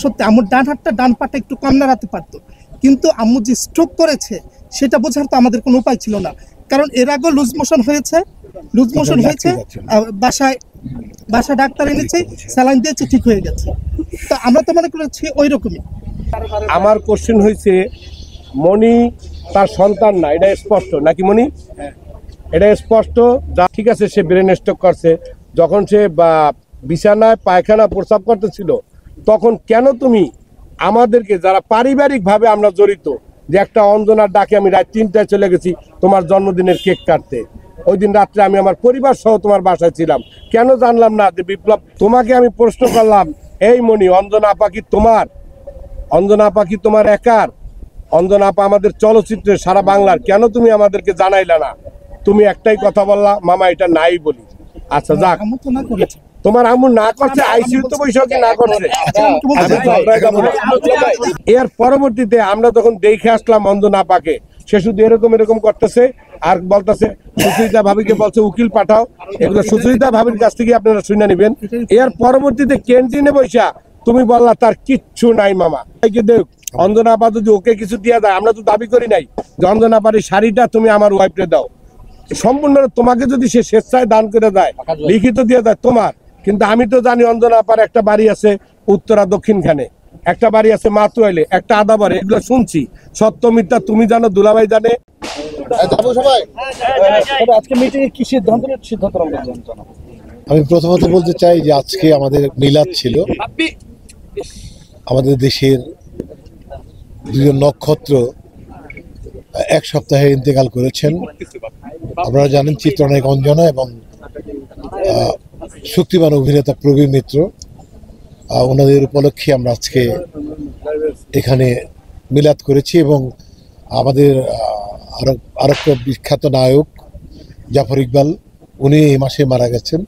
সত্যি আম্মুর ডান হাতটা ডান পাটা একটু কম নাড়াতে পারতো, কিন্তু আম্মু যে স্ট্রোক করেছে সেটা বোঝার তো আমাদের কোনো উপায় ছিল না। কারণ এর আগেও লুজ মোশন হয়েছে, বাসায় ডাক্তার এনেছে, স্যালাইন দিয়েছে, ঠিক হয়ে গেছে। তো আমরা তো মনে করেছি ওই রকমই। আমার কোশ্চেন হয়েছে, মনি তার সন্তান না, এটা স্পষ্ট নাকি মনি? এটা স্পষ্ট। যা ঠিক আছে, সে ব্রেন স্ট্রোক করছে, যখন সে বিছানায় পায়খানা প্রস্রাব করতেছিল তখন কেন তুমি আমাদেরকে, যারা পারিবারিকভাবে আমরা জড়িত, যে একটা অঞ্জনার ডাকে আমি রাত 3টায় চলে গেছি তোমার জন্মদিনের কেক কাটতে, ওই দিন রাত্রে আমি আমার পরিবার সহ তোমার বাসায় ছিলাম, কেন জানলাম না যে বিপ্লব? তোমাকে আমি প্রশ্ন করলাম, এই মনি, অঞ্জনা আপা কি তোমার? অঞ্জনা আপা কি তোমার একার? অঞ্জনা আপা আমাদের চলচ্চিত্রের সারা বাংলার, কেন তুমি আমাদেরকে জানাইলা না? তুমি একটাই কথা বললা, মামা এটা নাই বলি। আচ্ছা যাক, তোমার আম্মু না করছে, আইসিইউতে বৈশাখী না করছে। এর পরবর্তীতে আমরা তখন দেখে আসলাম অঞ্জনা আপাকে, সে শুধু এরকম করতেছে আর বলতেছে, সুচরিতা ভাবিকে বলছে উকিল পাঠাও। এগুলো সুচরিতা ভাবির কাছ থেকে আপনারা শুনে নেবেন। এর পরবর্তীতে ক্যান্টিনে বৈশা তুমি বললা তার কিচ্ছু নাই মামা। দেখ, অঞ্জনা আপা যদি ওকে কিছু দিয়ে দেয়, আমরা তো দাবি করি নাই যে অঞ্জনা আপার এই শাড়িটা তুমি আমার ওয়াইফকে দাও, সম্পূর্ণ তোমাকে যদি সে স্বেচ্ছায় দান করে দেয়, লিখিত দিয়ে দেয় তোমার। কিন্তু আমি তো জানি অঞ্জনা আপার একটা বাড়ি আছে উত্তরা দক্ষিণখানে, একটা বাড়ি আছে মাতুয়াইলে, একটা আদাবারে, এগুলো শুনছি। সত্য মিথ্যা তুমি জানো, দুলাভাই জানে। আমি প্রথমত বলতে চাই যে আজকে আমাদের মিলাদ ছিল। আমাদের দেশের দুজন নক্ষত্র এক সপ্তাহে ইন্তেকাল করেছেন। আপনারা জানেন চিত্রনায়ক অঞ্জনা এবং শক্তিমান অভিনেতা প্রবীণ মিত্র। ওনাদের উপলক্ষে আমরা আজকে এখানে মিলাদ করেছি এবং আমাদের আরেকটা বিখ্যাত নায়ক জাফর ইকবাল, উনি এই মাসে মারা গেছেন।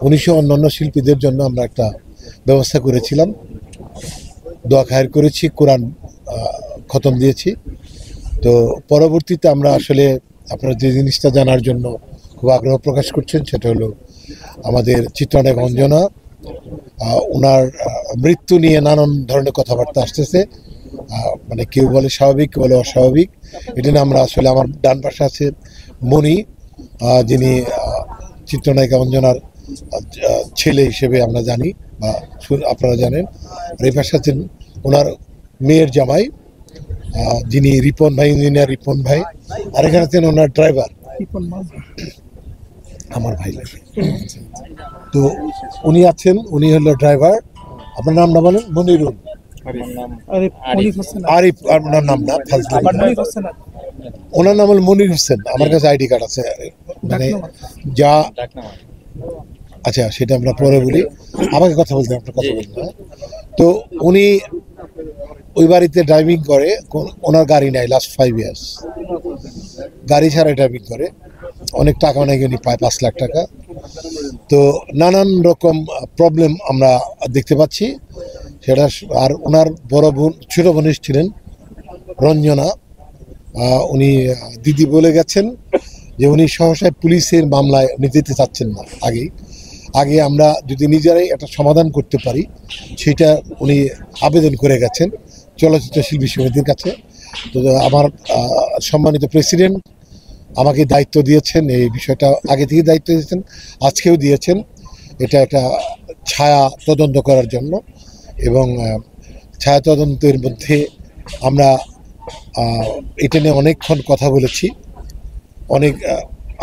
১৯ অন্যান্য শিল্পীদের জন্য আমরা একটা ব্যবস্থা করেছিলাম, দোয়া খায়ের করেছি, কোরআন খতম দিয়েছি। তো পরবর্তীতে আমরা আসলে আপনারা যে জিনিসটা জানার জন্য খুব আগ্রহ প্রকাশ করছেন, সেটা হলো আমাদের চিত্রনায়ক অঞ্জনা, ওনার মৃত্যু নিয়ে নানান ধরনের কথাবার্তা আসতেছে। মানে কেউ বলে স্বাভাবিক, কেউ বলে অস্বাভাবিক। এটা নিয়ে আমরা আসলে, আমার ডান পাশে আছে মনি, যিনি চিত্রনায়িকা অঞ্জনার ছেলে হিসেবে আমরা জানি বা আপনারা জানেন। আর এই পাশে আছেন ওনার মেয়ের জামাই, যিনি রিপন ভাই, ইঞ্জিনিয়ার রিপন ভাই। আর এখানে আছেন ওনার ড্রাইভার, আমার ভাই লাগে। তো উনি আছেন, উনি হলো ড্রাইভার। আপনার নামটা বলেন? মনিরুল। আরিফ আপনার নাম না, ওনার নাম হল মনির হোসেন। আমার কাছে আইডি কার্ড আছে, মানে যা। আচ্ছা, সেটা আমরা পরে বলি, আমাকে কথা বলতে, আপনার কথা বলতে। তো উনি ওই বাড়িতে ড্রাইভিং করে, ওনার গাড়ি নাই লাস্ট 5 ইয়ার্স, গাড়ি ছাড়া ড্রাইভিং করে। অনেক টাকা অনেক উনি পায়, 5 লাখ টাকা। তো নানান রকম প্রবলেম আমরা দেখতে পাচ্ছি সেটা। আর ওনার বড় বোন, ছোট বোন ছিলেন রঞ্জনা, উনি দিদি বলে গেছেন যে উনি সহসায় পুলিশের মামলায় উনি যেতে চাচ্ছেন না। আগে আমরা যদি নিজেরাই একটা সমাধান করতে পারি, সেটা উনি আবেদন করে গেছেন চলচ্চিত্র শিল্পী সমিতির কাছে। তো আমার সম্মানিত প্রেসিডেন্ট আমাকে দায়িত্ব দিয়েছেন, এই বিষয়টা আগে থেকে দায়িত্ব দিয়েছেন, আজকেও দিয়েছেন, এটা একটা ছায়া তদন্ত করার জন্য। এবং ছায়া তদন্তের মধ্যে আমরা এটা নিয়ে অনেকক্ষণ কথা বলেছি।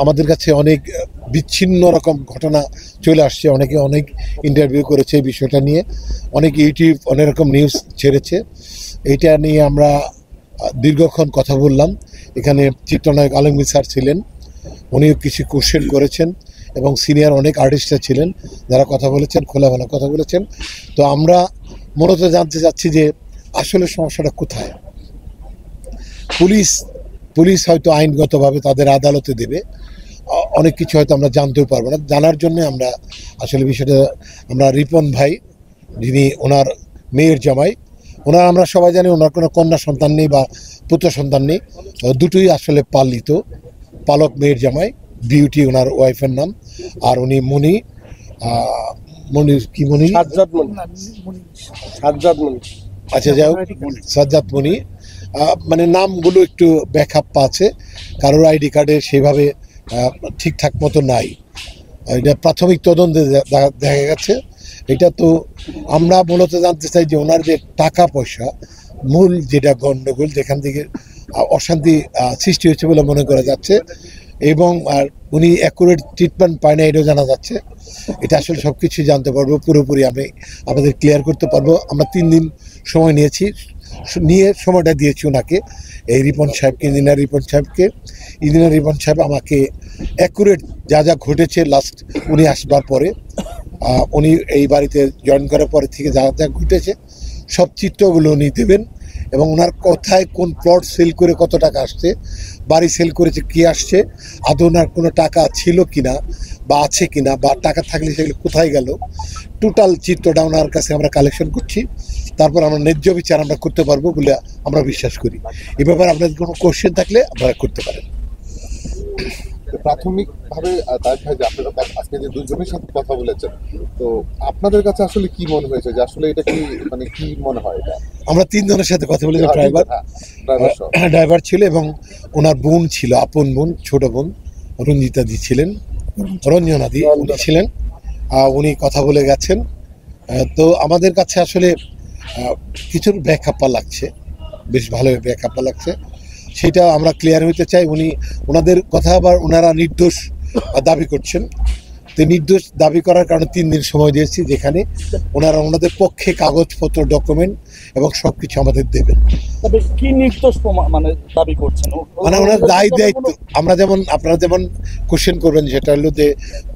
আমাদের কাছে অনেক বিচ্ছিন্ন রকম ঘটনা চলে আসছে, অনেকে অনেক ইন্টারভিউ করেছে এই বিষয়টা নিয়ে, অনেক ইউটিউব অনেক রকম নিউজ ছেড়েছে। এইটা নিয়ে আমরা দীর্ঘক্ষণ কথা বললাম। এখানে চিত্রনায়ক আলমগীর স্যার ছিলেন, উনিও কিছু কোশ্চেন করেছেন এবং সিনিয়র অনেক আর্টিস্টরা ছিলেন যারা কথা বলেছেন, খোলামেলা কথা বলেছেন। তো আমরা মূলত জানতে চাচ্ছি যে আসলে সমস্যাটা কোথায়। পুলিশ হয়তো আইনগতভাবে তাদের আদালতে দেবে, অনেক কিছু হয়তো আমরা জানতেও পারবো না। জানার জন্য আমরা আসলে বিষয়টা, আমরা রিপন ভাই, যিনি ওনার মেয়ের জামাই, ওনার আমরা সবাই জানি ওনার কোনো কন্যা সন্তান নেই বা পুত্র সন্তান নেই, দুটোই আসলে পালক মেয়ের জামাই। বিউটি ওনার ওয়াইফের নাম, আর উনি মনির কি মনি সাজ্জাদ মনি, সাজ্জাদ মনি। আচ্ছা যাই হোক, সাজ্জাদ মনি মানে নামগুলো একটু ব্যাকআপ আছে, কারোর আইডি কার্ডে সেভাবে ঠিকঠাক মতো নাই। এটা প্রাথমিক তদন্তে দেখা গেছে। এটা তো আমরা মূলত জানতে চাই যে ওনার যে টাকা পয়সা মূল যেটা গণ্ডগোল, যেখান থেকে অশান্তি সৃষ্টি হয়েছে বলে মনে করা যাচ্ছে, এবং আর উনি অ্যাকুরেট ট্রিটমেন্ট পায় না এটাও জানা যাচ্ছে। এটা আসলে সব কিছুই জানতে পারবো, পুরোপুরি আমি আমাদের ক্লিয়ার করতে পারবো। আমরা 3 দিন সময় নিয়ে সময়টা দিয়েছি ওনাকে, এই রিপন সাহেবকে, ইঞ্জিনিয়ার রিপন সাহেবকে। ইঞ্জিনিয়ার রিপন সাহেব আমাকে অ্যাকুরেট যা যা ঘটেছে লাস্ট উনি আসবার পরে, উনি এই বাড়িতে জয়েন করার পরে থেকে যা যা ঘটেছে সব চিত্রগুলো উনি দেবেন, এবং ওনার কোথায় কোন প্লট সেল করে কত টাকা আসছে, বাড়ি সেল করেছে কি আসছে, আদৌ ওনার কোনো টাকা ছিল কিনা বা আছে কিনা, বা টাকা থাকলে সেগুলো কোথায় গেল, টোটাল চিত্রটা ওনার কাছে আমরা কালেকশন করছি। তারপর আমরা ন্যায্য বিচার আমরা করতে পারবো বলে আমরা বিশ্বাস করি। এ ব্যাপারে আপনাদের কোনো কোশ্চেন থাকলে আপনারা করতে পারেন। প্রাথমিকভাবে তার ভাই যে আপনারা আজকে যে দুজনের সাথে কথা বলেছেন, তো আপনাদের কাছে আসলে কি মনে হয়েছে যে আসলে এটা কি মানে কি মনে হয় এটা? আমরা 3 জনের সাথে কথা বলেছি, ড্রাইভার ছিল এবং ওনার বোন ছিল, আপন বোন, ছোট বোন রঞ্জিতা দি ছিলেন, রঞ্জনা দি উনি ছিলেন। উনি কথা বলে গেছেন। তো আমাদের কাছে আসলে কিছুর ব্যাকআপা লাগছে, বেশ ভালো ব্যাকআপা লাগছে, সেটা আমরা ক্লিয়ার হইতে চাই। ওনাদের কথা আবার ওনারা নির্দোষ দাবি করছেন। তো নির্দোষ দাবি করার কারণে 3 দিন সময় দিয়েছি, যেখানে ওনারা ওনাদের পক্ষে কাগজপত্র, ডকুমেন্ট এবং সব কিছু আমাদের দেবেন। তবে কি নির্দোষ মানে দাবি করছেন? মানে ওনার দায়িত্ব, আমরা যেমন আপনারা যেমন কোশ্চেন করবেন, সেটা হলো যে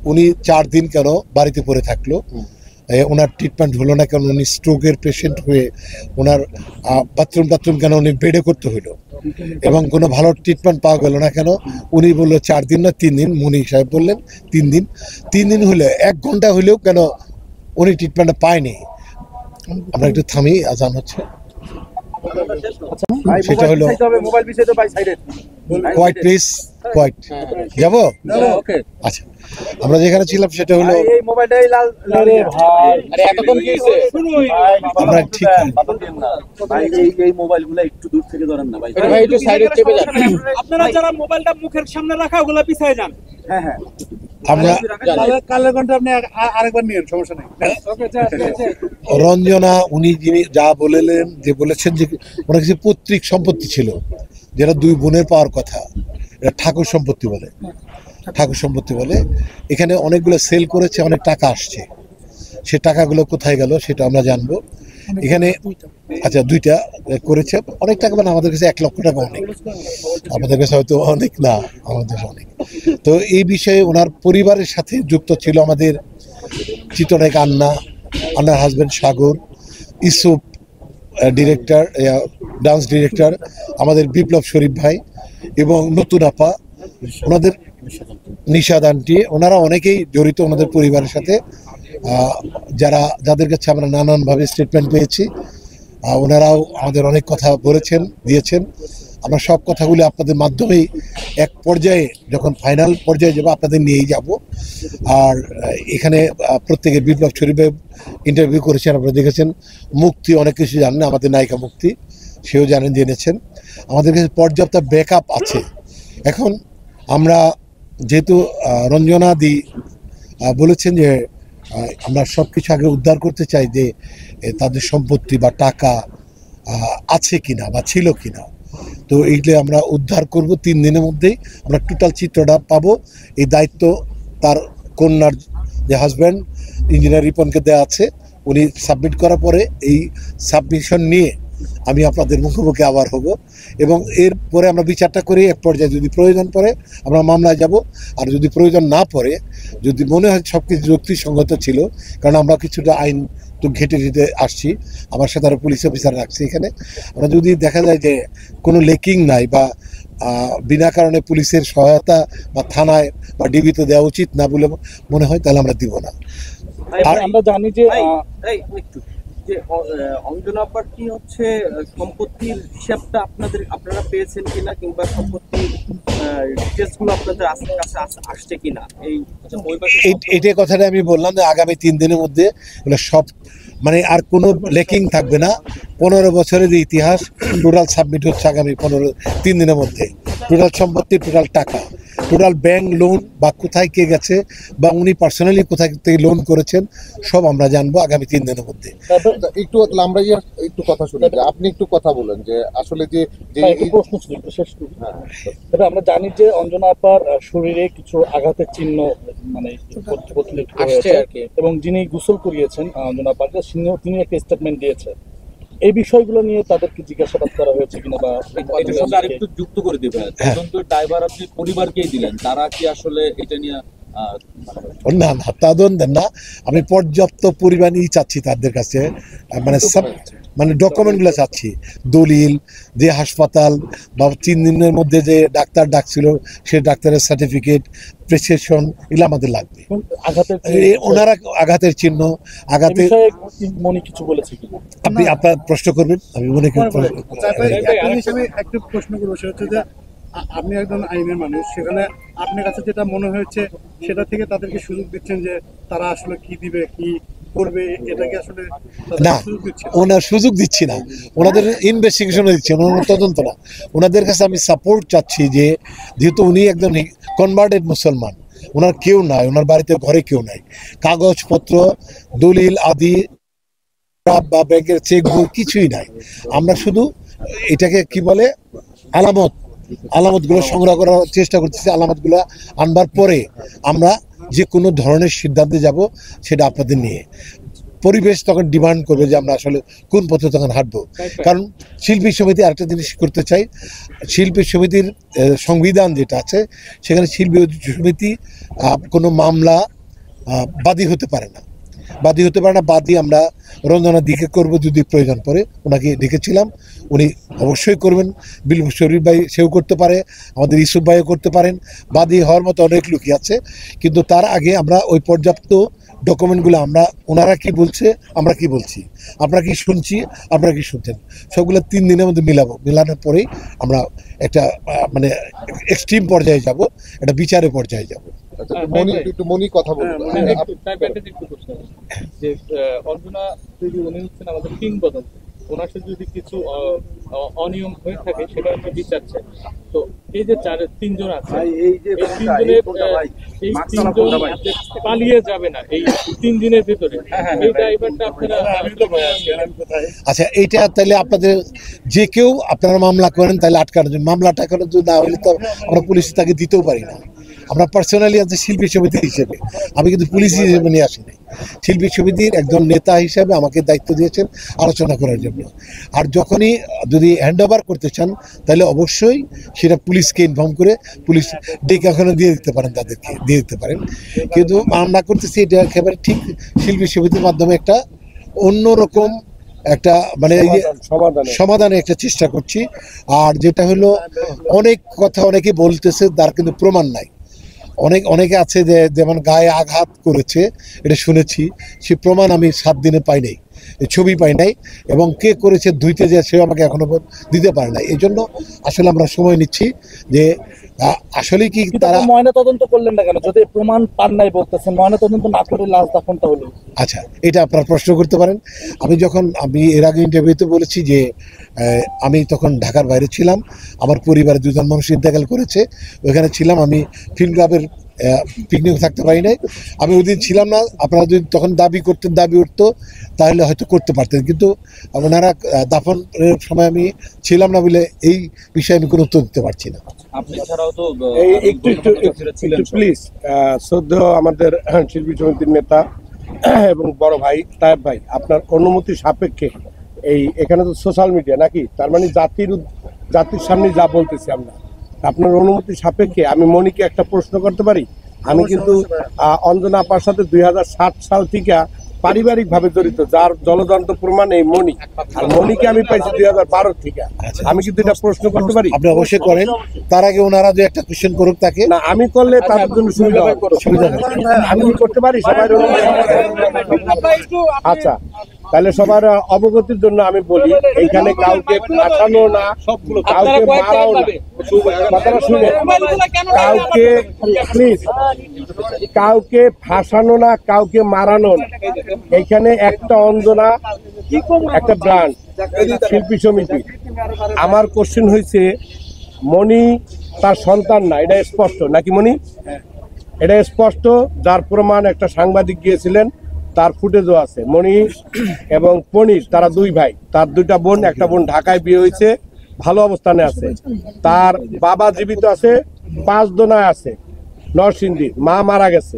উনি 4 দিন কেন বাড়িতে পড়ে থাকলো, ওনার ট্রিটমেন্ট হলো না কেন, উনি স্ট্রোকের পেশেন্ট হয়ে ওনার বাথরুম কেন উনি বেডে করতে হলো, এবং কোনো ভালো ট্রিটমেন্ট পাওয়া গেল না কেন। উনি বললো 4 দিন না 3 দিন, মুনি সাহেব বললেন 3 দিন। 3 দিন হলে 1 ঘন্টা হলেও কেন উনি ট্রিটমেন্টটা পায়নি। আমরা একটু থামি, আজান হচ্ছে। সেটা হলো কোয়াইট প্লিজ, কোয়াইট যাবো। আচ্ছা, আমরা যেখানে ছিলাম সেটা হলো আমরা ঠিক এই মোবাইলগুলো একটু দূর থেকে ধরেন না ভাই, একটু সাইডে চেপে যান। আপনারা যারা মোবাইলটা মুখের সামনে রাখা ওগুলা পিছায় যান। হ্যাঁ আমরা কালের ঘন্টা আপনি আরেকবার নিয়ে সমস্যা নেই। রঞ্জনা উনি যিনি যা বলেছেন যে ওনার কিছু পৈতৃক সম্পত্তি ছিল, যেটা 2 বোনের পাওয়ার কথা, এটা ঠাকুর সম্পত্তি বলে। এখানে অনেকগুলো সেল করেছে, অনেক টাকা আসছে, সে টাকাগুলো কোথায় গেল সেটা আমরা জানবো। এখানে আচ্ছা 2টা করেছে, অনেক টাকা, মানে আমাদের কাছে 1 লক্ষ টাকা অনেক, আমাদের কাছে হয়তো অনেক না, আমাদের কাছে অনেক। তো এই বিষয়ে ওনার পরিবারের সাথে যুক্ত ছিল আমাদের চিত্রনায়ক আন্নার হাজব্যান্ড সাগর, ইসুফ ডিরেক্টর, ডান্স ডিরেক্টর, আমাদের বিপ্লব শরীফ ভাই এবং নতুন আপা, ওনাদের নিশাদ আন্টি, ওনারা অনেকেই জড়িত ওনাদের পরিবারের সাথে। যাদের কাছে আমরা নানানভাবে স্টেটমেন্ট পেয়েছি, ওনারাও আমাদের অনেক কথা দিয়েছেন। আমরা সব কথাগুলি আপনাদের মাধ্যমেই এক পর্যায়ে, যখন ফাইনাল পর্যায়ে যাবো, আপনাদের নিয়েই যাব। আর এখানে প্রত্যেকে বিপ্লব শরীফে ইন্টারভিউ করেছেন, আপনারা দেখেছেন। মুক্তি অনেক কিছু জানেন, আমাদের নায়িকা মুক্তি, সেও জেনেছেন। আমাদের কাছে পর্যাপ্ত ব্যাকআপ আছে। এখন আমরা যেহেতু রঞ্জনা দি বলেছেন যে আমরা সব কিছু আগে উদ্ধার করতে চাই, যে তাদের সম্পত্তি বা টাকা আছে কিনা বা ছিল কিনা, তো এইগুলো আমরা উদ্ধার করব 3 দিনের মধ্যেই। আমরা টোটাল চিত্রটা পাবো। এই দায়িত্ব তার কন্যার যে হাজব্যান্ড ইঞ্জিনিয়ার রিপনকে দেওয়া আছে, উনি সাবমিট করার পরে এই সাবমিশন নিয়ে আমি আপনাদের মুখোমুখি আবার হব, এবং এরপরে আমরা বিচারটা করি। এক পর্যায়ে যদি প্রয়োজন পড়ে আমরা মামলায় যাব, আর যদি প্রয়োজন না পড়ে, যদি মনে হয় সব কিছু যুক্তিসঙ্গত ছিল, কারণ আমরা কিছুটা আইন তো ঘেটে আসছি, আমার সাথে আরও পুলিশ অফিসার রাখছি এখানে, আমরা যদি দেখা যায় যে কোনো লেকিং নাই বা বিনা কারণে পুলিশের সহায়তা বা থানায় বা ডিবিতে দেওয়া উচিত না বলে মনে হয়, তাহলে আমরা দিব না। আর আমরা জানি যে যে অঞ্জনা আপার কি হচ্ছে সম্পত্তির হিসাবটা আপনারা পেয়েছেন কিনা, কিংবা সম্পত্তির ডিটেলস গুলো আপনাদের কাছে আসছে কিনা? এইটাই কথাটা আমি বললাম যে আগামী 3 দিনের মধ্যে এগুলো সব মানে আর কোনো লেকিং থাকবে না। 15 বছরের যে ইতিহাস টোটাল সাবমিট হচ্ছে আগামী 3 দিনের মধ্যে। টোটাল সম্পত্তি, টোটাল টাকা, টোটাল ব্যাংক লোন বা কোথায় কে গেছে বা উনি পার্সোনালি কোথায় থেকে লোন করেছেন সব আমরা জানবো আগামী 3 দিনের মধ্যে। একটু আমরা একটু কথা শুনি, আপনি একটু কথা বলেন যে আসলে যে প্রশ্ন ছিল একটু শেষ করি। তবে আমরা জানি যে অঞ্জনা আপার শরীরে কিছু আঘাতের চিহ্ন মানে আসছে আর কি, এবং যিনি গোসল করিয়েছেন অঞ্জনা আপাকে তিনি একটা স্টেটমেন্ট দিয়েছে। এই বিষয়গুলো নিয়ে তাদেরকে জিজ্ঞাসাবাদ করা হয়েছে কিনা, বা এটার সাথে আরেকটু যুক্ত করে দিবেন, তদন্তের দায়ভার আপনি পরিবারকেই দিলেন, তারা কি আসলে এটা নিয়ে না না তদন্ত না, আমি পর্যাপ্ত পরিমাণই চাচ্ছি তাদের কাছে, মানে সব মানে ডকুমেন্টগুলো চাচ্ছি, দলিল, যে হাসপাতাল বা 3 দিনের মধ্যে যে ডাক্তার ডাকছিল সে ডাক্তারের সার্টিফিকেট, প্রেসক্রিপশন, এগুলো আমাদের লাগবে। আঘাতের ওনারা আঘাতের চিহ্ন, আঘাতের মনে কিছু বলেছে কিনা আপনি আপনার প্রশ্ন করবেন, আমি মনে করি একটু প্রশ্ন করবো। সেটা হচ্ছে যে আপনি একজন আইনের মানুষ, সেখানে আপনার কাছে যেটা মনে হয়েছে সেটা থেকে তাদেরকে সুযোগ দিচ্ছেন যে তারা আসলে কি দিবে কি করবে, এটাকে আসলে না ওনার সুযোগ দিচ্ছি না, ওনাদের ইনভেস্টিগেশন দিচ্ছি, ওনার তদন্ত না। ওনাদের কাছে আমি সাপোর্ট চাচ্ছি যে যেহেতু উনি একজন কনভার্টেড মুসলমান, ওনার কেউ নাই, ওনার বাড়িতে ঘরে কেউ নাই, কাগজপত্র, দলিল আদি বা ব্যাংকের চেক বই কিছুই নাই। আমরা শুধু এটাকে কি বলে আলামতগুলো সংগ্রহ করার চেষ্টা করতেছি। আলামতগুলো আনবার পরে আমরা যে কোনো ধরনের সিদ্ধান্তে যাব, সেটা আপনাদের নিয়ে। পরিবেশ তখন ডিমান্ড করবে যে আমরা আসলে কোন পথে তখন হাঁটবো। কারণ শিল্পী সমিতি আরেকটা জিনিস করতে চাই, শিল্পী সমিতির সংবিধান যেটা আছে সেখানে শিল্পী সমিতি কোনো মামলা বাদী হতে পারে না, বাদী আমরা রঞ্জনার দিকে করব যদি প্রয়োজন পড়ে। ওনাকে ডেকেছিলাম, উনি অবশ্যই করবেন। বিলবু শরীফ ভাই সেও করতে পারে, আমাদের ইসুফ ভাইও করতে পারেন, বাদী হওয়ার মতো অনেক লোকই আছে। কিন্তু তার আগে আমরা ওই পর্যাপ্ত ডকুমেন্টগুলো আমরা ওনারা কি বলছে, আমরা কি বলছি, আমরা কি শুনছি, আপনারা কি শুনছেন, সবগুলো 3 দিনের মধ্যে মেলানোর পরেই আমরা একটা মানে এক্সট্রিম পর্যায়ে যাব, একটা বিচারের পর্যায়ে যাব। মনি কথা বলুন। যে অঞ্জনা যদি উনি হচ্ছেন আমাদের কিংবদন্তি, ওনার সাথে যদি কিছু অনিয়ম হয়ে থাকে সেটা আমরা বিচার চাই। তো এই যে 3 জন আছে, এই 3 জন পালিয়ে যাবে না এই 3 দিনের ভিতরে, এই ড্রাইভারটা আপনারা। আচ্ছা, এইটা তাহলে আপনাদের যে কেউ আপনারা মামলা করেন তাহলে আটকানোর জন্য, মামলা টাকানোর জন্য না হলে তো আমরা পুলিশ তাকে দিতেও পারি না। আমরা পার্সোনালি আছে শিল্পী সমিতি হিসেবে, আমি কিন্তু পুলিশ হিসেবে নিয়ে আসিনি। শিল্পী সমিতির একজন নেতা হিসেবে আমাকে দায়িত্ব দিয়েছেন আলোচনা করার জন্য। আর যখনই যদি হ্যান্ড ওভার করতে চান তাহলে অবশ্যই সেটা পুলিশকে ইনফর্ম করে পুলিশ ডেকে ওখানে দিয়ে দিতে পারেন, তাদেরকে দিয়ে দিতে পারেন। কিন্তু আমরা করতেছি এটা একেবারে ঠিক শিল্পী সমিতির মাধ্যমে একটা অন্যরকম একটা মানে সমাধানের একটা চেষ্টা করছি। আর যেটা হলো অনেক কথা অনেকে বলতেছে, তার কিন্তু প্রমাণ নাই। অনেকে আছে যে যেমন গায়ে আঘাত করেছে, এটা শুনেছি, সে প্রমাণ আমি 7 দিনে পাই নাই, ছবি পাই নাই, এবং কে করেছে ধুইতে যে সেও আমাকে এখনো দিতে পারে না। এই জন্য আসলে আমরা সময় নিচ্ছি যে আসলে কি তারা ময়না তদন্ত করলেন না কেন, যদি প্রমাণ পান নাই বলতেছেন, ময়না তদন্ত না করে লাশ দাফনটা হলো। আচ্ছা, এটা আপনারা প্রশ্ন করতে পারেন। আমি এর আগে ইন্টারভিউতে বলেছি যে আমি তখন ঢাকার বাইরে ছিলাম, আমার পরিবারে 2 জন মানুষ ইন্তেকাল করেছে, ওইখানে ছিলাম, আমি ফিল্ম ক্লাবের পিকনিক থাকতে পারি নাই, আমি ওই দিন ছিলাম না। আপনারা যদি তখন দাবি উঠতো তাহলে হয়তো করতে পারতেন, কিন্তু ওনারা দাফনের সময় আমি ছিলাম না বলে এই বিষয়ে আমি কোনো উত্তর দিতে পারছি না। আপনি ছাড়াও তো প্লিজ আমাদের শিল্পী সমিতির নেতা এবং বড় ভাই তায়েব ভাই, আপনার অনুমতি সাপেক্ষে এখানে তো সোশ্যাল মিডিয়া নাকি, তার মানে জাতির সামনে যা বলতেছি আমরা, আপনার অনুমতি সাপেক্ষে আমি মনিকে একটা প্রশ্ন করতে পারি? আমি কিন্তু অঞ্জনা আপার সাথে 2007 সাল থেকে পারিবারিক ভাবে জড়িত, যার জলযন্ত্র প্রমাণ এই মনি, আর মনিকে আমি পাইছি 2012 থেকে। আমি কিন্তু এটা প্রশ্ন করতে পারি? আপনি অবশ্যই করেন, তার আগে ওনারা যে একটা কোশ্চেন করুক তাকে। না, আমি করলে তাদের জন্য সুবিধা আমি করতে পারি সবাই। আচ্ছা, তাহলে সবার অবগতির জন্য আমি বলি, এইখানে কাউকে ফাঁসানো না, কাউকে মারাও না, কথাটা শুনে, কাউকে প্লিজ, কাউকে ফাঁসানো না, কাউকে মারানো না। এইখানে একটা অঞ্জনা, একটা ব্র্যান্ড, শিল্পী সমিতি। আমার কোশ্চেন হয়েছে, মণি তার সন্তান না, এটা স্পষ্ট নাকি মণি? এটা স্পষ্ট, যার প্রমাণ একটা সাংবাদিক গিয়েছিলেন, তার ফুটেজও আছে। মণি এবং পনির তারা দুই ভাই, তার দুইটা বোন, একটা বোন ঢাকায় বিয়ে হয়েছে, ভালো অবস্থানে আছে। তার বাবা জীবিত আছে, 5 দোনায় আছে নরসিংদীর, মা মারা গেছে।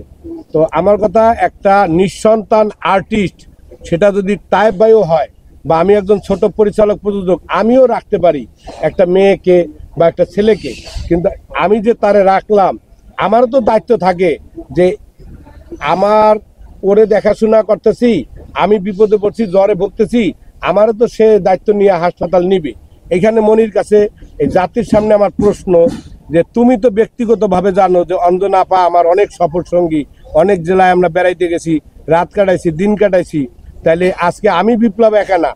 তো আমার কথা, একটা নিঃসন্তান আর্টিস্ট, সেটা যদি টাইপ বাইও হয়, বা আমি একজন ছোট পরিচালক প্রযোজক, আমিও রাখতে পারি একটা মেয়েকে বা একটা ছেলেকে, কিন্তু আমি যে তারে রাখলাম, আমারও তো দায়িত্ব থাকে যে আমার ওরে দেখাশোনা করতেছি, আমি বিপদে পড়ছি, জ্বরে ভুগতেছি, আমারও তো সে দায়িত্ব নিয়ে হাসপাতাল নিবে। এখানে মনির কাছে এই জাতির সামনে আমার প্রশ্ন, যে তুমি তো ব্যক্তিগতভাবে জানো যে অঞ্জনা আপা আমার অনেক সফর সঙ্গী, অনেক জেলায় আমরা বেড়াইতে গেছি, রাত কাটাইছি, দিন কাটাইছি। তাইলে আজকে আমি বিপ্লব একা না,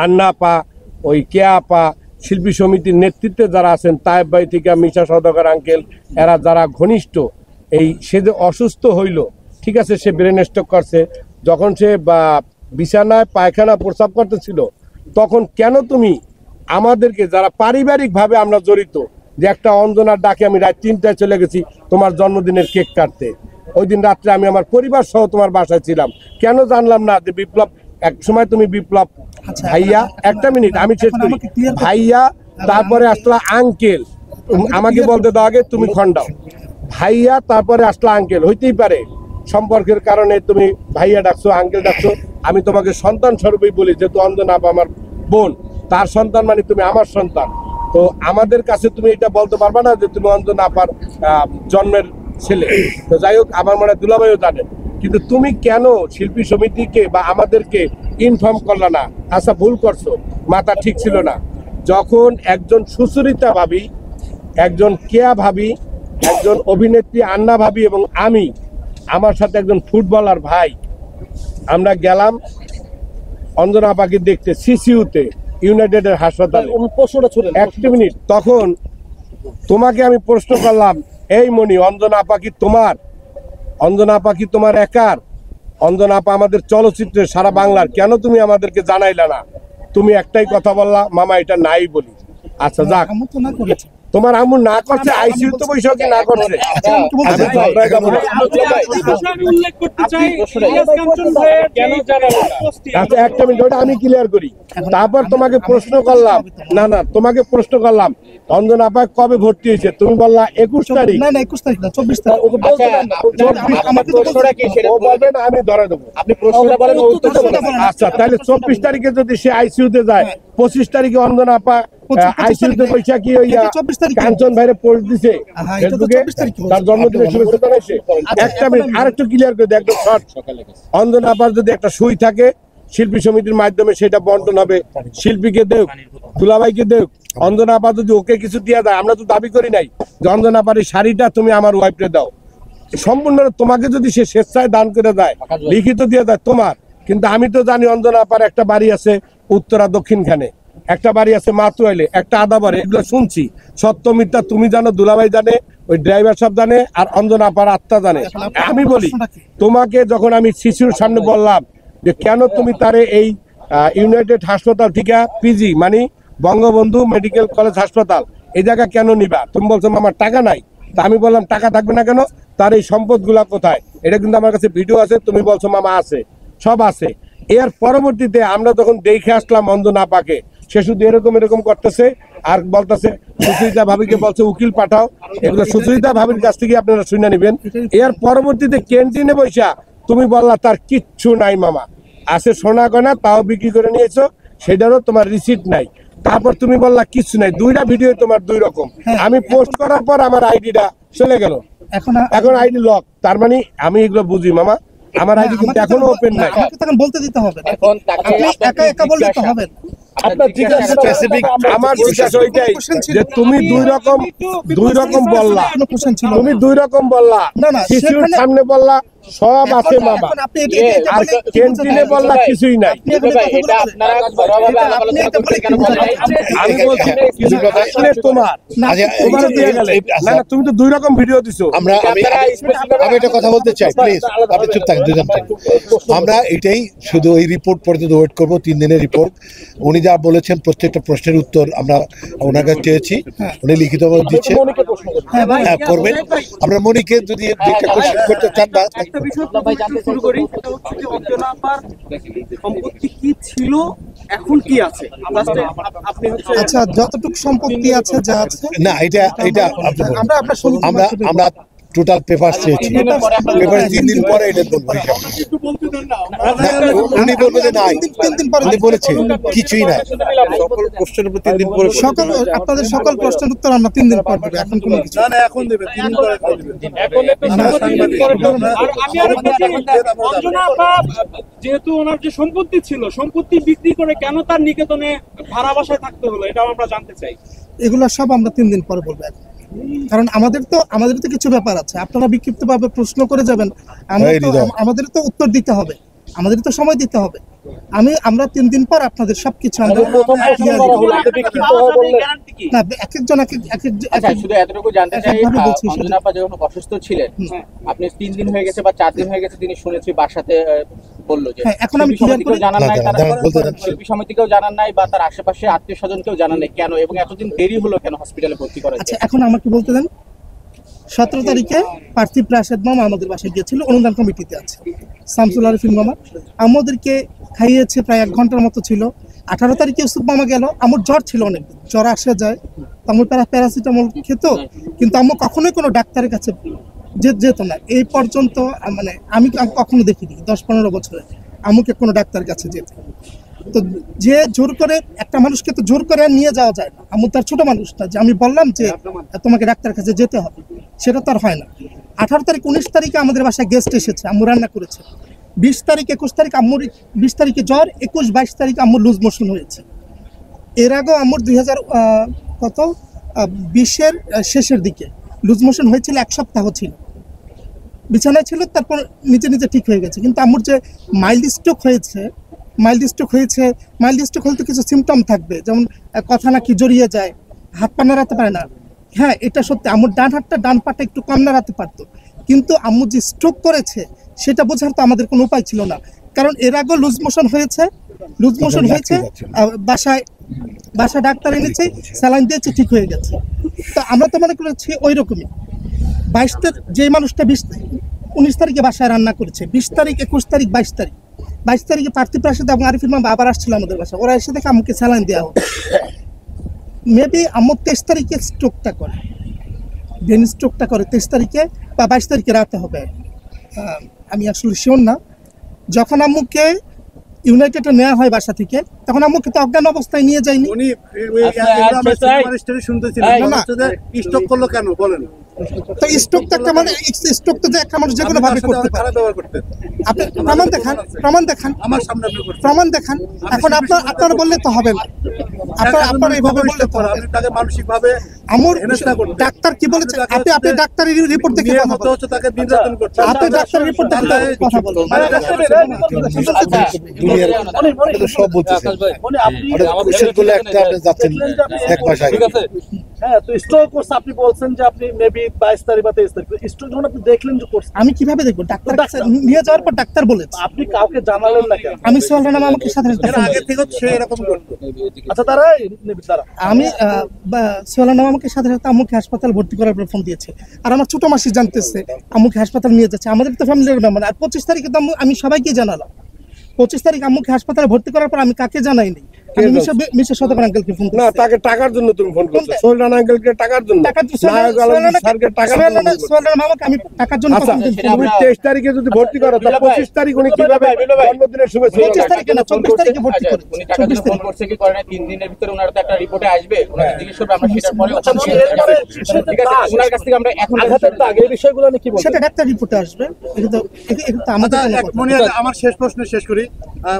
আন্না আপা, ওই কেয়া আপা, শিল্পী সমিতির নেতৃত্বে যারা আছেন, তায়েব ভাই থেকে মিশা সওদাগর আঙ্কেল, এরা যারা ঘনিষ্ঠ, এই সে যে অসুস্থ হইল, ঠিক আছে, সে ব্রেন স্ট্রোক করছে, যখন সে বিছানায় পায়খানা প্রস্রাব করতেছিল, তখন কেন তুমি আমাদেরকে, যারা পারিবারিকভাবে আমরা জড়িত, যে একটা অঞ্জনার ডাকে আমি রাত 3টায় চলে গেছি তোমার জন্মদিনের কেক কাটতে, ওই দিন রাত্রে আমি আমার পরিবার সহ তোমার বাসায় ছিলাম, কেন জানলাম না যে বিপ্লব, এক সময় তুমি বিপ্লব ভাইয়া, একটা মিনিট আমি শেষ করি, ভাইয়া, তারপরে আসলা আঙ্কেল, আমাকে বলতে দাও আগে, তুমি খন্ডাও, ভাইয়া তারপরে আসলা আঙ্কেল, হইতেই পারে সম্পর্কের কারণে তুমি ভাইয়া ডাকছো, আঙ্কেল ডাকছো, আমি তোমাকে সন্তান স্বরূপই বলি, যেহেতু অঞ্জনা আপা আমার বোন, তার সন্তান মানে তুমি আমার সন্তান। তো আমাদের কাছে তুমি এটা বলতে পারবা না যে তুমি অঞ্জনা আপার জন্মের ছেলে। তো যাই হোক, আমার মনে হয় দুলাভাইও জানেন, কিন্তু তুমি কেন শিল্পী সমিতিকে বা আমাদেরকে ইনফর্ম করলা না? আচ্ছা, ভুল করছো, মাথা ঠিক ছিল না। যখন একজন সুচরিতা ভাবি, একজন কেয়া ভাবি, একজন অভিনেত্রী আন্না ভাবি এবং আমি, আমার সাথে একজন ফুটবলার ভাই, আমরা গেলাম অঞ্জনা আপাকে দেখতে সিসিউতে, ইউনাইটেডের হাসপাতালে। একটা মিনিট, তখন তোমাকে আমি প্রশ্ন করলাম, এই মনি, অঞ্জনা আপা কি তোমার? অঞ্জনা আপা কি তোমার একার? অঞ্জনা আপা আমাদের চলচ্চিত্রের সারা বাংলার, কেন তুমি আমাদেরকে জানাইলা না? তুমি একটাই কথা বললা, মামা এটা নাই বলি। আচ্ছা যাক, তোমার আম্মু না করছে, আইসিইউ তো বৈশাখী না করছে। আচ্ছা একটা মিনিট, ওটা আমি ক্লিয়ার করি, তারপর তোমাকে প্রশ্ন করলাম, না তোমাকে প্রশ্ন করলাম, অঞ্জনা আপা কবে ভর্তি হয়েছে? তুমি বললা 21 তারিখ। না 21 তারিখ না, 24 তারিখ। আমি ধরে দেবো। আচ্ছা, তাহলে 24 তারিখে যদি সে আইসিইউতে যায়, 25 তারিখে অঞ্জনা আপা আইসিইউতে পয়সা কি ওই কাঞ্চন ভাইরে পোস্ট দিছে ফেসবুকে, তার জন্মদিনের শুভেচ্ছা জানাইছে। একটা মিনিট, আরেকটু ক্লিয়ার করে দেখ, একদম শর্ট। অঞ্জনা আপার যদি একটা সই থাকে, শিল্পী সমিতির মাধ্যমে সেটা বন্টন হবে, শিল্পীকে দেখ, দুলাভাইকে দেখ। অঞ্জনা আপা যদি ওকে কিছু দিয়ে দেয়, আমরা তো দাবি করি নাই যে অঞ্জনা আপার এই শাড়িটা তুমি আমার ওয়াইফকে দাও, সম্পূর্ণ তোমাকে যদি সে স্বেচ্ছায় দান করে দেয়, লিখিত দিয়ে দেয় তোমার। কিন্তু আমি তো জানি অঞ্জনা আপার একটা বাড়ি আছে উত্তরা দক্ষিণখানে, একটা বাড়ি আছে মাতুয়াইলে, একটা আদাবারে, এগুলো শুনছি। সত্য মিথ্যা তুমি জানো, দুলাভাই জানে, ওই ড্রাইভার সব জানে, আর অঞ্জনা আপার আত্মা জানে। আমি বলি, তোমাকে যখন আমি শিশুর সামনে বললাম যে কেন তুমি তারে এই ইউনাইটেড হাসপাতাল থেকে পিজি মানে বঙ্গবন্ধু মেডিকেল কলেজ হাসপাতাল এই জায়গা কেন নিবা, তুমি বলছো আমার টাকা নাই। তা আমি বললাম টাকা থাকবে না কেন, তার এই সম্পদগুলা কোথায়? এটা কিন্তু আমার কাছে ভিডিও আছে, তুমি বলছো মামা আছে, সব আছে। এর পরবর্তীতে আমরা যখন দেখে আসলাম অঞ্জনা আপাকে, সে শুধু এরকম করতেছে আর বলতেছে, সুচরিতা ভাবিকে বলছে উকিল পাঠাও, এগুলো সুচরিতা ভাবির কাছ থেকে আপনারা শুনে নেবেন। এর পরবর্তীতে ক্যান্টিনে বৈশা তুমি বললা তার কিচ্ছু নাই মামা, আছে সোনা গয়না, তাও বিক্রি করে নিয়েছো, সেটারও তোমার রিসিট নাই। তারপর তুমি বললা কিচ্ছু নাই। দুইটা ভিডিও তোমার দুই রকম। আমি পোস্ট করার পর আমার আইডিটা চলে গেল, এখন আইডি লক। তার মানে আমি এগুলো বুঝি মামা, আমার আইডি কিন্তু এখনো ওপেন নাই। আমাকে তখন বলতে দিতে হবে, একা একা বলতে তো হবে। আপনার জিজ্ঞাসা স্পেসিফিক, আমার জিজ্ঞাসা ওইটাই যে তুমি দুই রকম বললা, তুমি দুই রকম বললা, শিশুর সামনে বললা, সব আছে মামা। এখন আপনি এটা আর বলে কি ক্যান্টিনে বোঝাতে বললা কিছুই নাই। আপনি এখন এই কথাগুলো বলেন। এটা আপনি এটা বলে কি বোঝাতে আমি বলছি আসলে তোমার আচ্ছা, তোমার দিয়ে গেলে না না, তুমি তো দুই রকম ভিডিও দিছো। আমি একটা কথা বলতে চাই, প্লিজ আপনি চুপ থাকেন, দুজন থাকেন। আমরা এটাই শুধু এই রিপোর্ট পর্যন্ত ওয়েট করব, 3 দিনের রিপোর্ট। উনি যা বলেছেন প্রত্যেকটা প্রশ্নের উত্তর আমরা ওনার কাছে চেয়েছি, উনি লিখিতভাবে দিচ্ছেন। হ্যাঁ করবেন। আমরা মনিকে যদি একটা কোশ্চেন করতে চান না, একটা বিষয় শুরু করি, সেটা হচ্ছে যে অঞ্জনা আপার সম্পত্তি কি ছিল, এখন কি আছে? Last এ আপনি হচ্ছে আচ্ছা, যতটুকু সম্পত্তি আছে যা আছে না এটা আপনি বলুন। আমরা আপনার শুরু আমরা টোটাল পেপার চেয়েছি, পেপার 3 দিন পরে এটা বলবো হিসাব। উনি বলবো যে নাই, 3 দিন পরে উনি বলেছে কিছুই নাই। সকল আপনাদের সকল প্রশ্নের উত্তর আমরা 3 দিন পর দেবো, এখন কোনো কিছু না এখন দেবে 3 দিন পরে দেবে। আর আমি আরো বলছি, অঞ্জনা আপা যেহেতু ওনার যে সম্পত্তি ছিল, সম্পত্তি বিক্রি করে কেন তার নিকেতনে ভাড়া বাসায় থাকতে হলো, এটাও আমরা জানতে চাই। এগুলো সব আমরা 3 দিন পরে বলবো এখন। কারণ আমাদের তো কিছু ব্যাপার আছে, আপনারা বিক্ষিপ্তভাবে প্রশ্ন করে যাবেন, আমাদের তো উত্তর দিতে হবে, আমাদের তো সময় দিতে হবে। আমরা 3 দিন পর আপনাদের সবকিছু আমরা না, এক একজন আচ্ছা, শুধু এতটুকু জানতে চাই, অঞ্জনা আপা যখন অসুস্থ ছিলেন, আপনি 3 দিন হয়ে গেছে বা 4 দিন হয়ে গেছে তিনি শুনেছি বাসাতে বললো যে এখন আমি ক্লিয়ার করে জানান নাই, শিল্পী সমিতিকেও জানান নাই বা তার আশেপাশে আত্মীয় স্বজনকেও জানান নাই কেন, এবং এতদিন দেরি হলো কেন হসপিটালে ভর্তি করা? আচ্ছা, এখন আমাকে বলতে দেন। 17 তারিখে পার্থিব রাশেদ মামা আমাদের বাসায় গিয়েছিল, অনুদান কমিটিতে আছে শামসুল আরিফিন মামা, আমাদেরকে খাইয়েছে, প্রায় 1 ঘন্টার মতো ছিল। 18 তারিখে ইউসুফ মামা গেল, আমার জ্বর ছিল, অনেক জ্বর আসে যায়, আমার প্যারাসিটামল খেত, কিন্তু আমি কখনোই কোনো ডাক্তারের কাছে যেত না এই পর্যন্ত। মানে আমি কখনো দেখিনি 10-15 বছরে আমাকে কোনো ডাক্তারের কাছে যেতে। তো যে জোর করে একটা মানুষকে তো জোর করে নিয়ে যাওয়া যায় না, আমি তার ছোট মানুষটা যে আমি বললাম যে তোমাকে ডাক্তারের কাছে যেতে হবে, সেটা তো আর হয় না। 18 তারিখ 19 তারিখে আমাদের বাসায় গেস্ট এসেছে, আম্মু রান্না করেছে। 20 তারিখ 21 তারিখ আম্মুর, 20 তারিখে জ্বর, 21-22 তারিখ আম্মুর লুজ মোশন হয়েছে। এর আগেও আম্মুর 2020-এর শেষের দিকে লুজ মোশন হয়েছিল, 1 সপ্তাহ ছিল, বিছানায় ছিল, তারপর নিজে নিজে ঠিক হয়ে গেছে। কিন্তু আম্মুর যে মাইল্ড স্ট্রোক হয়েছে, মাইল্ড স্ট্রোক হলে তো কিছু সিমটম থাকবে, যেমন কথা নাকি জড়িয়ে যায়, হাত পা নাড়াতে পারে না। হ্যাঁ, এটা সত্যি, আম্মুর ডান পাটা একটু কম নাড়াতে পারতো, কিন্তু আম্মু যে স্ট্রোক করেছে সেটা বোঝার তো আমাদের কোনো উপায় ছিল না। কারণ এর আগেও লুজ মোশন হয়েছে, বাসায় ডাক্তার এনেছে, স্যালাইন দিয়েছে, ঠিক হয়ে গেছে। তো আমরা তো মনে করেছি ওই রকমই। 22 যে মানুষটা 19 তারিখে বাসায় রান্না করেছে, 20 তারিখ 21 তারিখ 22 তারিখে পার্থিব রাশেদ এবং আরিফিন মামা আবার আসছিল আমাদের বাসায়, ওরা এসে দেখে আম্মুকে স্যালাইন দেওয়া হবে। মেবি আম্মু 23 তারিখে স্ট্রোকটা করে, ব্রেন স্ট্রোকটা করে 23 তারিখে বা 22 তারিখে রাতে হবে, আমি আসলে শিওর না। যখন আম্মুকে ইউনাইটেডে নেওয়া হয় বাসা থেকে, তখন আম্মুকে তো অজ্ঞান অবস্থায় নিয়ে যায়নি। উনি শুনতেছিলেন না, স্টক করলো কেন বলেন? তো স্ট্রোক তো একটা মানে স্ট্রোক তো একটা মানুষ যেগুলো ভাবে করতে পারে। আপনি প্রমাণ দেখান আমার সামনে প্রমাণ দেখান। এখন আপনারা বললে তো হবে না, আপনারা এইভাবে বললে তো হবে না। তাকে মানসিকভাবে আমার ডাক্তার কি বলেছে? আপনি ডাক্তারের রিপোর্ট দেখে কথা বলুন, তাকে নির্যাতন করছে। আপনি ডাক্তারের রিপোর্ট দেখে কথা বলুন। সব বলতেছেন, কোশ্চেন করলে একটা আপনি যাচ্ছেন 1 মাস আগে। হ্যাঁ, তো স্ট্রোক করছে, আপনি বলছেন যে আপনি মেবি 22 তারিখ বা 23 তারিখ স্ট্রোক যখন আপনি দেখলেন যে করছে, আমি কিভাবে দেখবো? ডাক্তার কাছে নিয়ে যাওয়ার পর ডাক্তার বলেছে। আপনি কাউকে জানালেন না কেন? আমি সোহেল রানা মামাকে সাথে আগে থেকে সে এরকম করতো। আচ্ছা, তারা আমি সোহেল রানা মামাকে সাথে আম্মুকে হাসপাতাল ভর্তি করার পর ফোন দিয়েছে, আর আমার ছোট মাসি জানতেছে আম্মুকে হাসপাতাল নিয়ে যাচ্ছে, আমাদের তো ফ্যামিলির মেম্বার। আর 25 তারিখে তো আমি সবাইকে জানালাম। 25 তারিখ আম্মুকে হাসপাতালে ভর্তি করার পর আমি কাকে জানাইনি? মিশা শতকর আঙ্কেলকে ফোন করছি। না, তাকে টাকার জন্য তুমি ফোন করছো। সোহেল রানা আঙ্কেলকে টাকার জন্য, মামাকে আমি টাকার জন্য। আচ্ছা, তুমি 23 তারিখে যদি ভর্তি করো, তা 25 তারিখ উনি কিভাবে জন্মদিনের শুভেচ্ছা? 25 তারিখে না, 24 তারিখে ভর্তি করে। উনি টাকার জন্য ফোন করছে কি করে না? 3 দিনের ভিতরে ওনার তো একটা রিপোর্টে আসবে, ওনাকে জিজ্ঞেস করবে, আমরা সেটার পরে ঠিক আছে, ওনার কাছ থেকে আমরা এখন আগে এই বিষয়গুলো নিয়ে কি বলবো? সেটা ডাক্তার রিপোর্টে আসবে। এটা তো আমাদের আমার শেষ প্রশ্ন শেষ করি।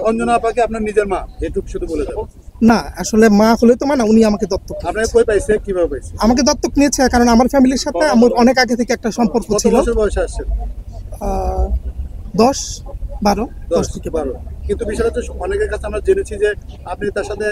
অঞ্জনা আপাকে আপনার নিজের মা, এটুকু শুধু বলে দেবো। না, আসলে মা হলে তো না, উনি আমাকে দত্তক। আপনাকে কই পাইছে, কিভাবে পাইছে? আমাকে দত্তক নিয়েছে কারণ আমার ফ্যামিলির সাথে আমার অনেক আগে থেকে একটা সম্পর্ক ছিল। কত বছর বয়সে আসছে? 10 থেকে 12। কিন্তু বিষয়টা হচ্ছে অনেকের কাছে আমরা জেনেছি যে আপনি তার সাথে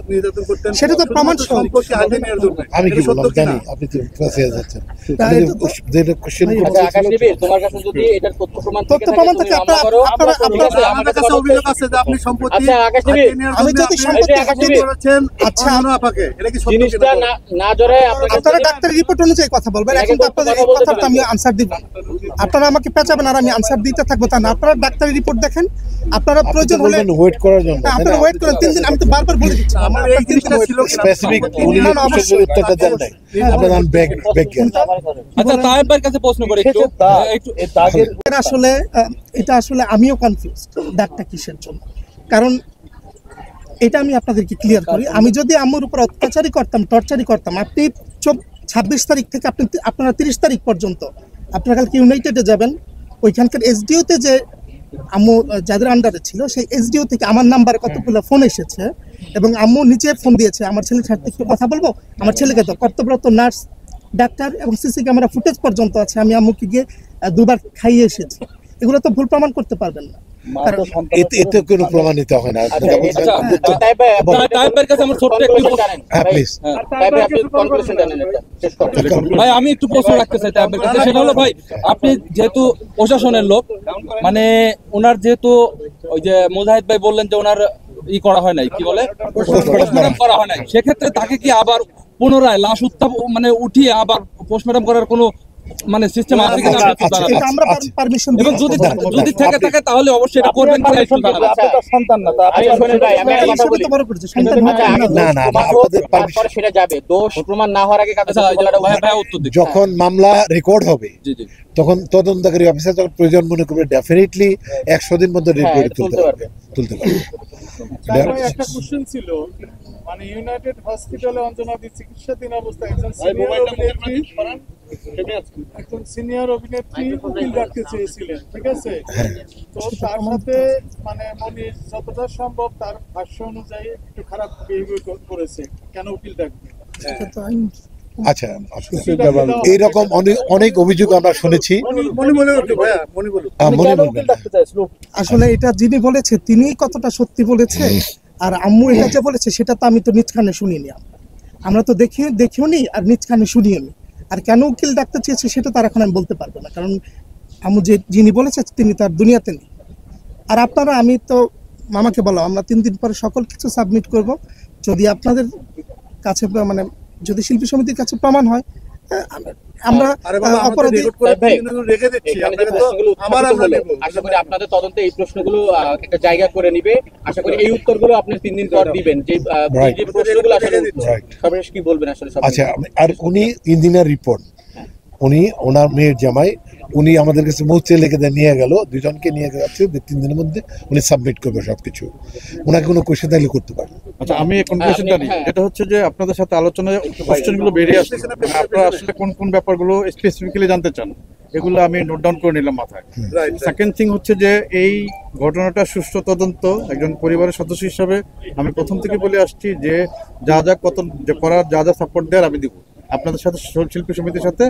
নির্যাতন করতেন, সেটা তো প্রমাণ সহ। সম্পত্তি আগে নেওয়ার জন্য। আমি কি এটা সত্য বললাম কিনা? জানি, আপনি তো ফেঁসে যাচ্ছেন। তা আপনি এটা তো- যেটা কোশ্চেন আচ্ছা আকাশ নিবি, তোমার কাছে যদি এটার তথ্য প্রমাণ থেকে তথ্য থাকে, প্রমাণ তুমি থাকে, মামলা করো। আপনারা- ঠিক আছে, আমাদের কাছে অভিযোগ আছে যে আপনি সম্পত্তি আচ্ছা, আকাশ নিবি, আগে নেওয়ার আমি জন্য যদি আপনি সম্পত্তি আকাশ হাতে নিবি। করেছেন আচ্ছা। অঞ্জনা আপাকে। এটা কি সত্য জিনিসটা কিনা? না জড়ায় আপনার কাছে আপনারা ডাক্তার রিপোর্ট অনুযায়ী কথা বলবেন। এটাকে এখন তো তো আপনাদের কথা এই বলতে কথাটা আমি আনসার দিব না। আপনারা আমাকে পেঁচাবেন আর আমি আনসার দিতে থাকবো, তা না। আপনারা ডাক্তারি রিপোর্ট দেখেন, আপনারা প্রয়োজন হলে ওয়েট করার জন্য হ্যাঁ, আপনারা ওয়েট করেন 3 দিন। আমি তো বারবার বলে দিচ্ছি আমার এই জিনিসটা ছিল কিনা? স্পেসিফিক উনি না, না, অবশ্যই। কোশ্চেনের উত্তরটা দেন নাই। আপনারা ব্যাক আচ্ছা তায়েব ভাইয়ের কাছে প্রশ্ন করে একটু একটু এই দাগের এটা আসলে আমিও কনফিউজ ডাক্তার কিসের জন্য। কারণ এটা আমি আপনাদেরকে ক্লিয়ার করি, আমি যদি আম্মুর উপর অত্যাচারই করতাম, টর্চারই করতাম, আপনি 26 তারিখ থেকে আপনারা 30 তারিখ পর্যন্ত আপনারা কালকে ইউনাইটেডে যাবেন। ওইখানকার এসডিওতে যে আম্মু যাদের আন্ডারে ছিল, সেই এসডিও থেকে আমার নাম্বারে কতগুলো ফোন এসেছে এবং আম্মু নিচে ফোন দিয়েছে, আমার ছেলের সাথে একটু কথা বলবো। আমার ছেলেকে তো কর্তব্যরত নার্স, ডাক্তার এবং সিসি ক্যামেরা ফুটেজ পর্যন্ত আছে, আমি আম্মুকে গিয়ে 2বার খাইয়ে এসেছি। এগুলো তো ভুল প্রমাণ করতে পারবেন না। মা তো সন্তান এতে কোনো প্রমাণিত হয় না। আচ্ছা, আচ্ছা, তাই ভাই, আপনি তায়েব ভাইয়ের কাছে আমার ছোট্ট একটু conclusion জানেন? হ্যাঁ, ভাই, please। তাই ভাই, আপনি conclusion জানেন এটা? শেষ করেন। ভাই আমি একটু প্রশ্ন রাখতে চাই তায়েব ভাইয়ের কাছে, সেটা হলো ভাই আপনি যেহেতু প্রশাসনের লোক, মানে ওনার যেহেতু ওই যে মুজাহিদ ভাই বললেন যে ওনার করা হয় নাই, কি বলে পোস্টমর্টম করা হয় নাই, সেক্ষেত্রে তাকে কি আবার পুনরায় লাশ মানে উঠিয়ে আবার পোস্টমর্টম করার কোনো মানে সিস্টেম আছে কিনা আপনি একটু জানাবেন। এটা আমরা পারমিশন এবং যদি থেকে থাকে তাহলে অবশ্যই এটা করবেন কিনা একটু জানাবেন। আপনি তার সন্তান না, তা আপনি আরে শোনেন ভাই, আমি একটা কথা বলি। বড় করেছে সন্তান আচ্ছা, আগে না, না, প্রমাণ হোক, আপনাদের তারপরে সেটা যাবে। দোষ প্রমাণ না হওয়ার আগে কাদের আচ্ছা দোষ বলাটা ভাই উচিত। ভাই উত্তর দিন। যখন মামলা রেকর্ড হবে জি জি তখন তদন্তকারী অফিসার যখন প্রয়োজন মনে করবে ডেফিনেটলি 100 দিন মধ্যে হ্যাঁ, রিপোর্ট এটা তুলতে পারবে। তারপরে একটা কোশ্চেন ছিল, মানে ইউনাইটেড হসপিটালে অঞ্জনাদি চিকিৎসাধীন অবস্থায় একজন সিনিয়র অভিনেত্রী উকিল ডাকতে চেয়েছিলেন, ঠিক আছে? তো তার সাথে মানে মনির যতটা সম্ভব তার ভাষ্য অনুযায়ী একটু খারাপ বিহেভিয়ার করেছে, কেন উকিল ডাকবে? আচ্ছা, এইরকম অনেক অভিযোগ আমরা শুনেছি। মনি বলে উঠলো ভাইয়া, মনি বলুন। মনে কেন বলবেন উকিল না। ডাকতে চাইছিল? আসলে এটা যিনি বলেছে তিনি কতটা সত্যি বলেছে আর আম্মু এটা যে বলেছে সেটা তো আমি তো নিজ কানে শুনিনি। আমরা তো দেখিও নি আর নিজ কানে শুনিও নি। আর কেন উকিল ডাকতে চেয়েছে সেটা তার এখন আমি বলতে পারবো না, কারণ আম্মু যিনি বলেছে তিনি তার দুনিয়াতে নেই। আর আপনারা, আমি তো মামাকে বলো আমরা 3 দিন পরে সকল কিছু সাবমিট করব। যদি আপনাদের কাছে মানে যদি শিল্পী সমিতির কাছে প্রমাণ হয়, আমরা আরে বাবা, আমাদের অপরাধী রেকর্ড করে ভাই, রেখে দিচ্ছি, এখানে যে আপনাকে তো প্রশ্নগুলো আবার উত্থাপিত আমরা হলো, নেব। আশা করি আপনাদের তদন্তে এই প্রশ্নগুলো একটা জায়গা করে নিবে। আশা করি এই উত্তরগুলো আপনি 3 দিন পর দিবেন। যে Right. যে প্রশ্নগুলো আসলে Right. সর্বশেষ কি বলবেন আসলে সব? আচ্ছা, আর উনি ইঞ্জিনিয়ার রিপোর্ট, উনি ওনার মেয়ের জামাই, উনি আমাদের কাছে মুহূর্তে লিখে দিয়ে নিয়ে গেল, দুজনকে নিয়ে যাচ্ছে 2-3 দিনের মধ্যে উনি সাবমিট করবে সবকিছু। ওনাকে কোনো কোয়েশ্চেন তাইলে করতে পারে। আচ্ছা, আমি কনক্লুশনটা নিই। এটা হচ্ছে যে আপনাদের সাথে আলোচনায় কোশ্চেনগুলো বেরিয়ে আসছে, আপনারা আসলে কোন কোন ব্যাপারগুলো স্পেসিফিক্যালি জানতে চান, এগুলো আমি নোট ডাউন করে নিলাম মাথায়। সেকেন্ড থিং হচ্ছে যে এই ঘটনাটা সুষ্ঠু তদন্ত, একজন পরিবারের সদস্য হিসাবে আমি প্রথম থেকে বলে আসছি যে যা করার যা সাপোর্ট দেওয়ার আমি দিব। আপনাদের সাথে শিল্পী সমিতির সাথে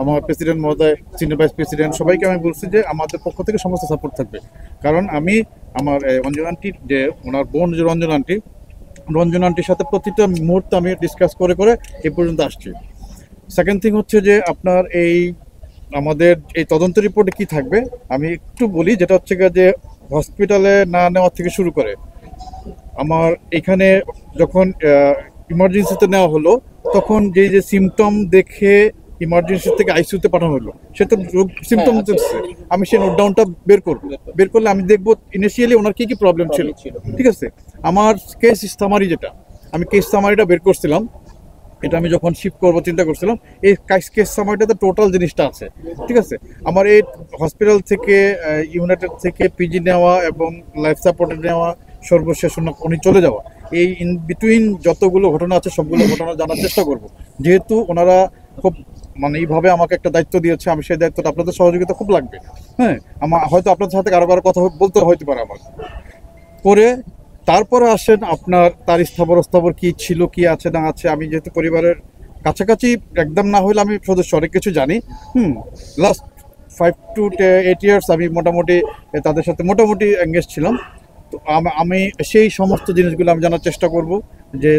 আমার প্রেসিডেন্ট মহোদয়, সিনিয়র ভাইস প্রেসিডেন্ট সবাইকে আমি বলছি যে আমাদের পক্ষ থেকে সমস্ত সাপোর্ট থাকবে। কারণ আমি আমার অঞ্জন আন্টির যে ওনার বোন যে রঞ্জন আন্টির সাথে প্রতিটা মুহূর্তে আমি ডিসকাস করে এই পর্যন্ত আসছি। সেকেন্ড থিং হচ্ছে যে আপনার আমাদের এই তদন্ত রিপোর্টে কি থাকবে আমি একটু বলি, যেটা হচ্ছে যে হসপিটালে না নেওয়া থেকে শুরু করে আমার এখানে যখন ইমার্জেন্সিতে নেওয়া হলো তখন যে সিমটম দেখে ইমার্জেন্সি থেকে আইসিইউতে পাঠানো হলো, সেটা রোগ সিমটম দিচ্ছে, আমি সেই নোট ডাউনটা বের করলে আমি দেখবো ইনিশিয়ালি ওনার কি প্রবলেম ছিল। ঠিক আছে, আমার কেস সামারিটা বের করছিলাম, এটা আমি যখন শিফট করবো চিন্তা করছিলাম এই কেস সামারিটাতে টোটাল জিনিসটা আছে। ঠিক আছে, আমার এই হসপিটাল থেকে ইউনাইটেড থেকে পিজি নেওয়া এবং লাইফ সাপোর্টে নেওয়া, সর্বশেষ উনি চলে যাওয়া, এই ইন বিটুইন যতগুলো ঘটনা আছে সবগুলো ঘটনা জানার চেষ্টা করব। যেহেতু ওনারা খুব মানে এইভাবে আমাকে একটা দায়িত্ব দিয়েছে, আমি সেই দায়িত্বটা আপনাদের সহযোগিতা খুব লাগবে। হ্যাঁ, আমার হয়তো আপনাদের সাথে কারো কথা বলতে হইতে পারে আমার করে। তারপরে আসেন আপনার তার স্থাবর কি ছিল, কি আছে না আছে। আমি যেহেতু পরিবারের কাছাকাছি একদম না হইলে আমি সদস্য অনেক কিছু জানি। লাস্ট 5 to 8 ইয়ার্স আমি মোটামুটি তাদের সাথে মোটামুটি এঙ্গেজ ছিলাম। তো আমি সেই সমস্ত জিনিসগুলো আমি জানার চেষ্টা করব যে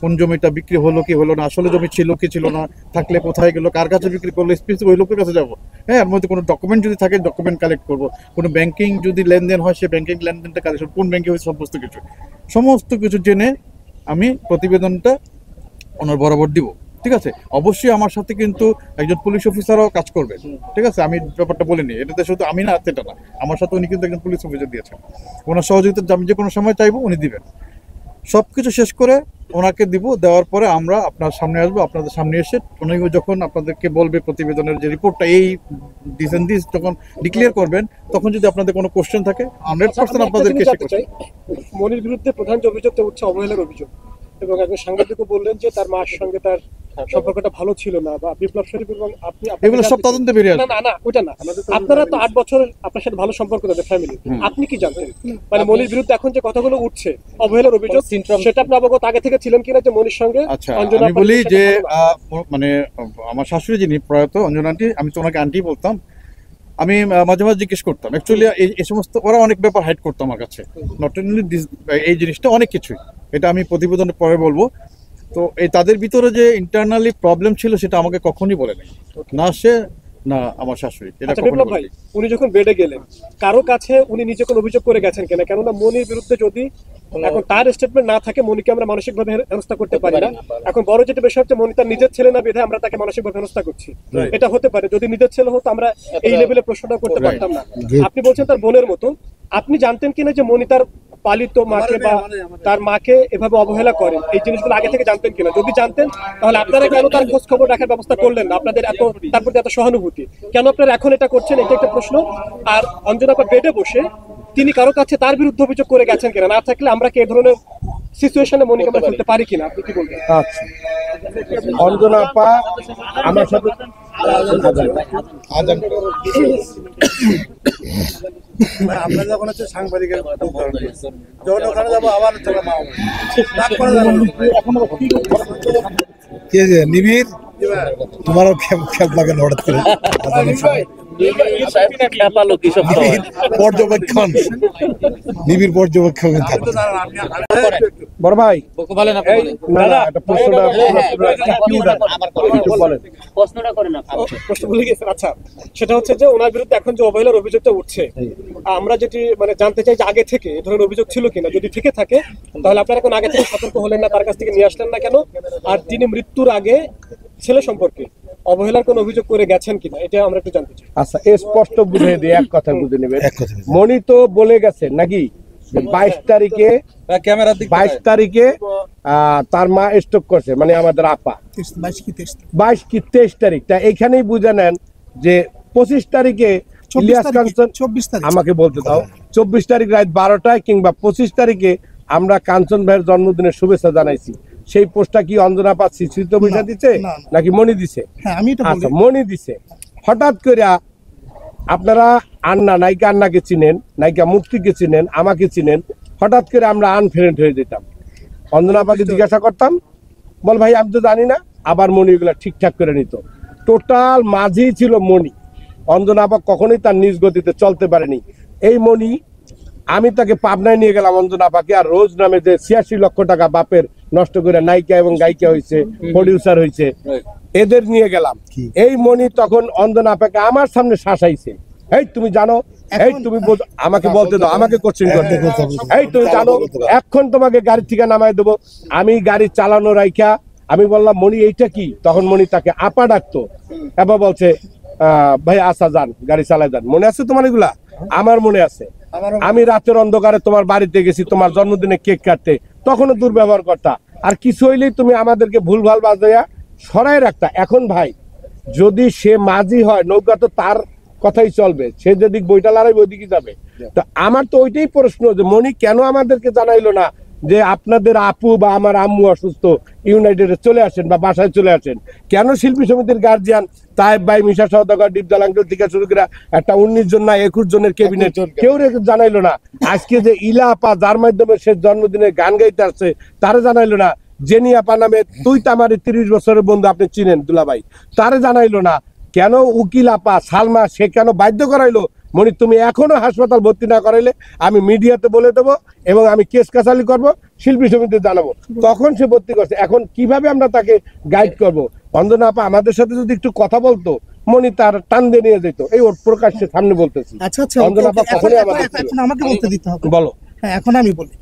কোন জমিটা বিক্রি হলো কি হলো না, আসলে জমি ছিল কি ছিল না, থাকলে কোথায় গেলো, কার কাছে বিক্রি করলো, স্পেসিফিক ওই লোকের কাছে যাবো। হ্যাঁ, এর মধ্যে কোনো ডকুমেন্ট যদি থাকে ডকুমেন্ট কালেক্ট করবো, কোনো ব্যাংকিং যদি লেনদেন হয় সে ব্যাংকিং লেনদেনটা কালেকশন, কোন ব্যাংকে হয়েছে সমস্ত কিছু জেনে আমি প্রতিবেদনটা ওনার বরাবর দিব। ঠিক আছে, অবশ্যই আমার সাথে কিন্তু একজন পুলিশ অফিসারও কাজ করবেন। ঠিক আছে, আমি ব্যাপারটা বলিনি, এটাতে শুধু আমি না সেটা না, আমার সাথে উনি কিন্তু একজন পুলিশ অফিসার দিয়েছেন। ওনার সহযোগিতা আমি যে কোনো সময় চাইবো উনি দিবেন। সব কিছু শেষ করে ওনাকে দিব, দেওয়ার পরে আমরা আপনার সামনে আসবো, আপনাদের সামনে এসে উনি যখন আপনাদেরকে বলবে প্রতিবেদনের যে রিপোর্টটা এই দিস যখন ডিক্লেয়ার করবেন, তখন যদি আপনাদের কোনো কোশ্চেন থাকে 100% আপনাদেরকে মনির বিরুদ্ধে প্রধান যে অভিযোগটা উঠছে অবহেলার অভিযোগ, এবং একজন সাংবাদিকও বললেন যে তার মার সঙ্গে তার সম্পর্কটা ভালো ছিল না, বা বিপ্লব শরীফ এবং আপনি এগুলো সব তদন্তে বেরিয়ে আসবে। না ওটা না, আপনারা তো 8 বছর আপনার সাথে ভালো সম্পর্ক তাদের ফ্যামিলি, আপনি কি জানতেন মানে মনির বিরুদ্ধে এখন যে কথাগুলো উঠছে অবহেলার অভিযোগ, সেটা আপনি অবগত আগে থেকে ছিলেন কিনা যে মনির সঙ্গে? আচ্ছা, আমি বলি যে মানে আমার শাশুড়ি যিনি প্রয়াত অঞ্জনা আন্টি, আমি তো ওনাকে আন্টি বলতাম, আমি মাঝে মাঝে জিজ্ঞেস করতাম অ্যাকচুয়ালি এই সমস্ত, ওরা অনেক ব্যাপার হাইড করতো আমার কাছে, নট অনলি এই জিনিসটা, অনেক কিছুই, এটা আমি প্রতিবেদনের পরে বলবো। তো এই তাদের ভিতরে যে ইন্টারনালি প্রবলেম ছিল সেটা আমাকে কখনই বলে নাই, না সে না আমার শাশুড়ি। বিপ্লব ভাই, উনি যখন বেডে গেলেন কারো কাছে উনি নিজে কোনো অভিযোগ করে গেছেন কিনা? কেননা মনির বিরুদ্ধে যদি এখন তার স্টেটমেন্ট না থাকে, মনিকে আমরা মানসিকভাবে হেনস্থা করতে পারি না। এখন বড় যেটা বিষয় হচ্ছে মনি তার নিজের ছেলে না বিধায় আমরা তাকে মানসিকভাবে হেনস্থা করছি, এটা হতে পারে। যদি নিজের ছেলে হতো আমরা এই লেভেলে প্রশ্নটা করতে পারতাম না। আপনি বলছেন তার বোনের মতো, আপনি জানতেন কিনা যে মনি তার পালিত মাকে বা তার মাকে এভাবে অবহেলা করেন? এই জিনিসগুলো আগে থেকে জানতেন কিনা? যদি জানতেন তাহলে আপনারা কেন তার খোঁজ খবর রাখার ব্যবস্থা করলেন না? আপনাদের এত তার প্রতি এত সহানুভূতি কেন আপনারা এখন এটা করছেন? এটা একটা প্রশ্ন। আর অঞ্জনা আপা বেডে বসে তিনি কারো কাছে তার বিরুদ্ধে অভিযোগ করে গেছেন কিনা? না থাকলে আমরা কি এই ধরনের সিচুয়েশনে মনিকে আমরা ফেলতে পারি কিনা? আপনি কি বলবেন? আচ্ছা, অঞ্জনা আপা আমার সাথে আমরা যখন হচ্ছে সাংবাদিকের যখন ওখানে যাবো আবার নিবিড় তোমারও খেপ লাগে হঠাৎ করে পর্যবেক্ষণ, নিবিড় পর্যবেক্ষণ থাকবে। বড় ভাই আচ্ছা, সেটা হচ্ছে যে ওনার বিরুদ্ধে এখন যে অবহেলার অভিযোগটা উঠছে, আমরা যেটি মানে জানতে চাই যে আগে থেকে এ ধরনের অভিযোগ ছিল কিনা? যদি থেকে থাকে তাহলে আপনারা এখন আগে থেকে সতর্ক হলেন না, তার কাছ থেকে নিয়ে আসলেন না কেন? আর তিনি মৃত্যুর আগে ছেলে সম্পর্কে অবহেলার কোন অভিযোগ করে গেছেন কিনা, এটা আমরা একটু জানতে চাই। আচ্ছা, স্পষ্ট বুঝে দিয়ে এক কথা বুঝে নেবেন। মনি তো বলে গেছে নাকি 22 তারিখে তার মা স্ট্রোক করছে, মানে আমাদের আপা 22 কি 23 তারিখ। তা এখানেই বুঝে নেন যে 25 তারিখে ইলিয়াস কাঞ্চন, আমাকে বলতে দাও, 24 তারিখ রাত 12টায় কিংবা 25 তারিখে আমরা কাঞ্চন ভাইয়ের জন্মদিনের শুভেচ্ছা জানাইছি। সেই পোস্টটা কি অঞ্জনা আপা স্মৃত বৈশা দিচ্ছে নাকি মনি দিছে? আচ্ছা, মনি দিছে। হঠাৎ করে আপনারা আন্না নায়িকা আন্নাকে চিনেন, নায়িকা মুক্তিকে চিনেন, আমাকে চিনেন, হঠাৎ করে আমরা আনফ্রেন্ড হয়ে যেতাম। অঞ্জনা আপাকে জিজ্ঞাসা করতাম, বল ভাই আমি তো জানি না, আবার মনি এগুলা ঠিকঠাক করে নিত। টোটাল মাঝেই ছিল মনি। অঞ্জনা আপা কখনোই তার নিজ গতিতে চলতে পারেনি। এই মনি, আমি তাকে পাবনায় নিয়ে গেলাম অঞ্জনা আপাকে, আর রোজ নামে যে 86 লক্ষ টাকা বাপের নষ্ট করে নায়িকা এবং গায়িকা হয়েছে, প্রডিউসার হয়েছে, এদের নিয়ে গেলাম। এই মনি তখন অঞ্জনা আপাকে আমার সামনে শাসাইছে, এই তুমি জানো, এই তুমি আমাকে বলতে দাও, আমাকে কোশ্চেন করতে, এই তুমি জানো এখন তোমাকে গাড়ি থেকে নামাই দেবো। আমি গাড়ি চালানো রাইখা আমি বললাম মনি এইটা কি? তখন মনি তাকে আপা ডাকতো, এবার বলছে ভাই আসা যান, গাড়ি চালায় যান। মনে আছে তোমার এগুলা? আমার মনে আছে। আমি রাতের অন্ধকারে তোমার বাড়িতে গেছি তোমার জন্মদিনে কেক কাটতে, তখনও দুর্ব্যবহার করতা, আর কিছু হইলেই তুমি আমাদেরকে ভুলভাল বাজাইয়া সরাই রাখতা। এখন ভাই যদি সে মাঝি হয়, নৌকা তো তার কথাই চলবে, সে যেদিক বইটা লড়াইবে ওইদিকে যাবে। তো আমার তো ওইটাই প্রশ্ন যে মনি কেন আমাদেরকে জানাইলো না যে আপনাদের আপু বা আমার আম্মু অসুস্থ, ইউনাইটেডে চলে আসেন বা বাসায় চলে আসেন? কেন শিল্পী সমিতির গার্জিয়ান তাইব ভাই, মিশা সওদাগর, ডিপজল আঙ্কেল থেকে শুরু করে একটা 19 জন না 21 জনের ক্যাবিনেট কেউ জানাইলো না? আজকে যে ইলা আপা যার মাধ্যমে সে জন্মদিনে গান গাইতে আসছে তারে জানাইলো না? জেনি আপা নামে তুই তো আমার 30 বছরের বন্ধু, আপনি চিনেন দুলাভাই, তারে জানাইলো না? কেন উকিল আপা সালমা সে কেন বাধ্য করাইলো মনি তুমি এখনো হাসপাতাল ভর্তি না করাইলে আমি মিডিয়াতে বলে দেবো এবং আমি কেস কাছালি করবো, শিল্পী সমিতিতে জানাবো, তখন সে ভর্তি করছে। এখন কিভাবে আমরা তাকে গাইড করব? অঞ্জনা আপা আমাদের সাথে যদি একটু কথা বলতো মনি তার টান দিয়ে নিয়ে যেত, এই ওর প্রকাশ্যে সামনে বলতেছি। আচ্ছা আচ্ছা, অঞ্জনা আপা কখনোই আমাদের ছিল। এখন আমাকে বলতে দিতে হবে। বলো। হ্যাঁ, এখন আমি বলি।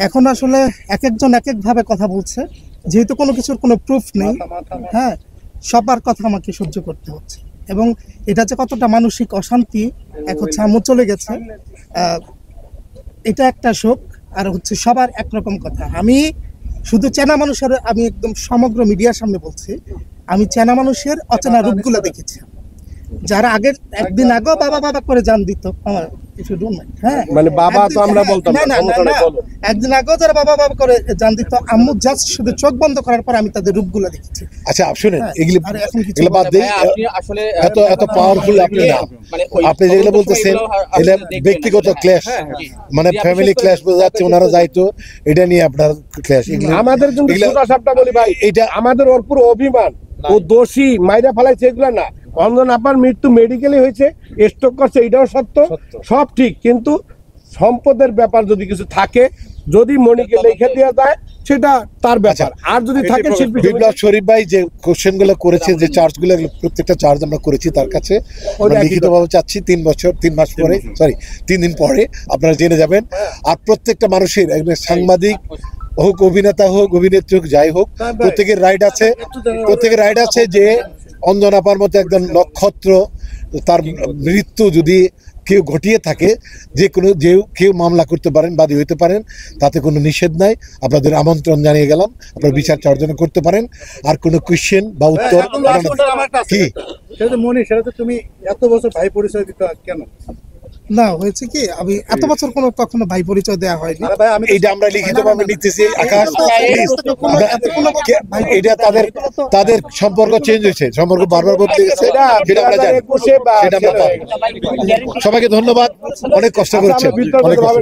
এখন আসলে এক একজন এক এক ভাবে কথা বলছে, যেহেতু কোনো কিছুর কোনো প্রুফ নেই, হ্যাঁ, সবার কথা আমাকে সহ্য করতে হচ্ছে। এবং এটা যে কতটা মানসিক অশান্তি, এক হচ্ছে আম্মু চলে গেছে, এটা একটা শোক, আর হচ্ছে সবার একরকম কথা। আমি শুধু চেনা মানুষের, আমি একদম সমগ্র মিডিয়ার সামনে বলছি, আমি চেনা মানুষের অচেনা রূপগুলো দেখেছি, যারা আগের একদিন আগেও বাবা বাবা করে জান দিত আমার, হ্যাঁ মানে বাবা তো আমরা বলতাম না, একদিন আগেও যারা বাবা বাবা করে জান দিত, আম্মু জাস্ট শুধু চোখ বন্ধ করার পর আমি তাদের রূপগুলো দেখেছি। আচ্ছা শুনেন, এগুলো বাদ দেই, এত এত পাওয়ারফুল আপনি না, আপনি যেগুলো বলতেছেন এটা ব্যক্তিগত ক্ল্যাশ, মানে ফ্যামিলি ক্ল্যাশ বোঝাচ্ছে, ওনারা যাইতো এটা নিয়ে আপনার ক্ল্যাশ। আমাদের কিন্তু সোজা সাপটা বলি ভাই, এটা আমাদের ওর পুরো অভিমান, ও দোষী মাইরা ফেলাইছে, এগুলো না। অঞ্জনা আপার মৃত্যু মেডিকেলে হয়েছে, স্ট্রোক করছে, এটাও সত্য, সব ঠিক, কিন্তু সম্পদের ব্যাপার যদি কিছু থাকে, যদি মনিকে লিখে দেওয়া যায় সেটা তার ব্যাপার, আর যদি থাকে শিল্পী বিপ্লব শরীফ ভাই যে কোশ্চেন গুলো করেছে, যে চার্জ গুলো, প্রত্যেকটা চার্জ আমরা করেছি তার কাছে, লিখিতভাবে চাচ্ছি 3 বছর 3 মাস পরে, সরি 3 দিন পরে আপনারা জেনে যাবেন। আর প্রত্যেকটা মানুষের, একজন সাংবাদিক হোক, অভিনেতা হোক, অভিনেত্রী হোক, যাই হোক, প্রত্যেকের রাইট আছে, প্রত্যেকের রাইট আছে যে অঞ্জনা আপার মতো একজন নক্ষত্র, তার মৃত্যু যদি কেউ ঘটিয়ে থাকে, যে কোনো কেউ মামলা করতে পারেন, বাদী হইতে পারেন, তাতে কোনো নিষেধ নাই। আপনাদের আমন্ত্রণ জানিয়ে গেলাম, আপনারা বিচার অর্জন করতে পারেন। আর কোনো কোয়েশ্চেন বা উত্তর কি মনি, সেটা তো তুমি এত বছর ভাই পরিচয় দিতে কেন? না, হয়েছে কি, আমি এত বছর কখনো ভাই পরিচয় দেওয়া হয়নি, এইটা আমরা লিখিতভাবে নিতেছি। আকাশ, এটা তাদের সম্পর্ক চেঞ্জ হয়েছে, সম্পর্ক বারবার বদলে গেছে, সেটা আমরা জানি, সেটা আমরা পাবো। সবাইকে ধন্যবাদ, অনেক কষ্ট করছেন, অনেক কষ্ট।